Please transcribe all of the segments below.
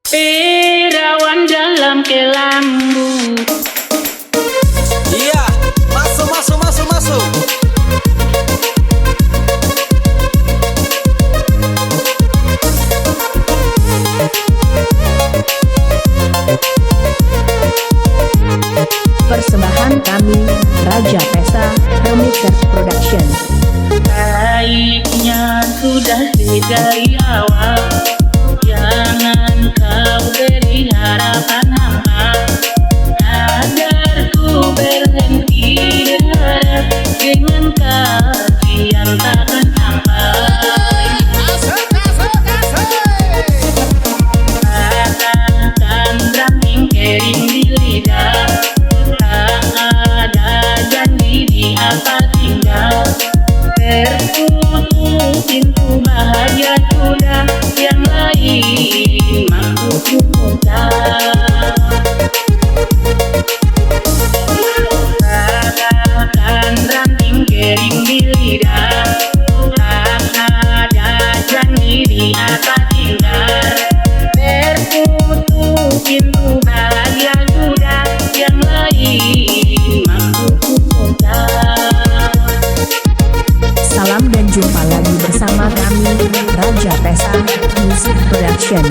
Perawan dalam kelambu. Iya, masuk. Persembahan kami, Raja Pesa, Remixers Production. Baiknya sudah dari awal, jangan kau beri harapan hampa, agar ku berhenti berharap dengan kaki yang takkan sampai. Katakan ranting kering di lidah, tak ada janji di apa tinggal. Tertutup pintu bahagia sudah, yang lain mampu ku buka. Katakan ranting kering di lidah, tak ada janji di apa tinggal. Tertutup pintu bahagia sudah, yang lain mampu ku buka. Salam dan jumpa lagi bersama kami, Raja Pesa, Music Production.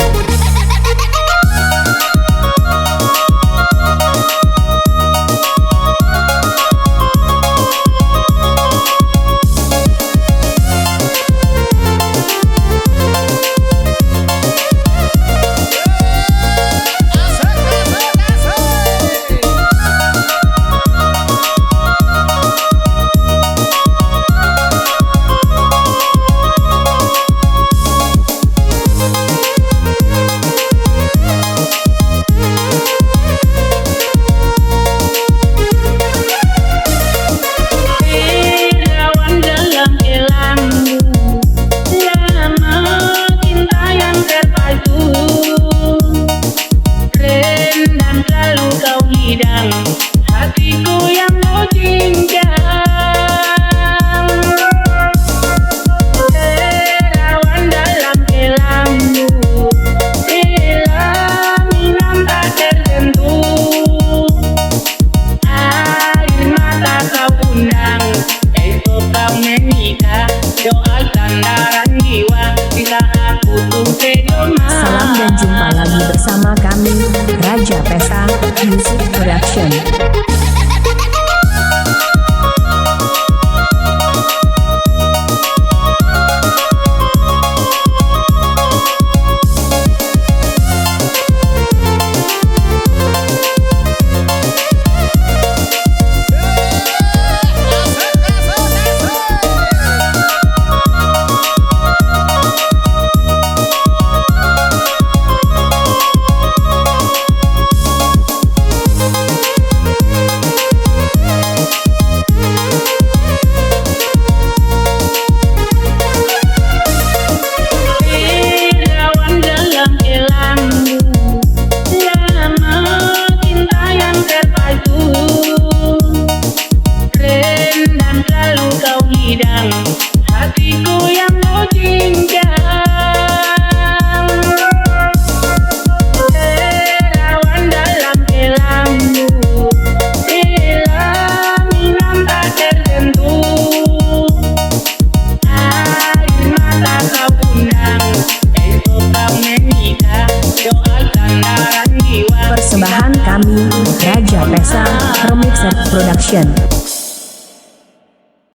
Hatiku yang kau cincang, terawan dalam kelambu, pelaminan tak tersentuh, air mata kau undang, esok kau menikah, doakan daran jiwa, bila aku tuh pedoman. Salam dan jumpa lagi bersama kami, Raja Pesa, Music Production. Hatiku yang kau cincang, terawan dalam kelambu, pelaminan tak tersentuh, air mata kau undang, esok kau menikah, doakan daran jiwa. Persembahan kami, Raja Pesa, Remixers Production.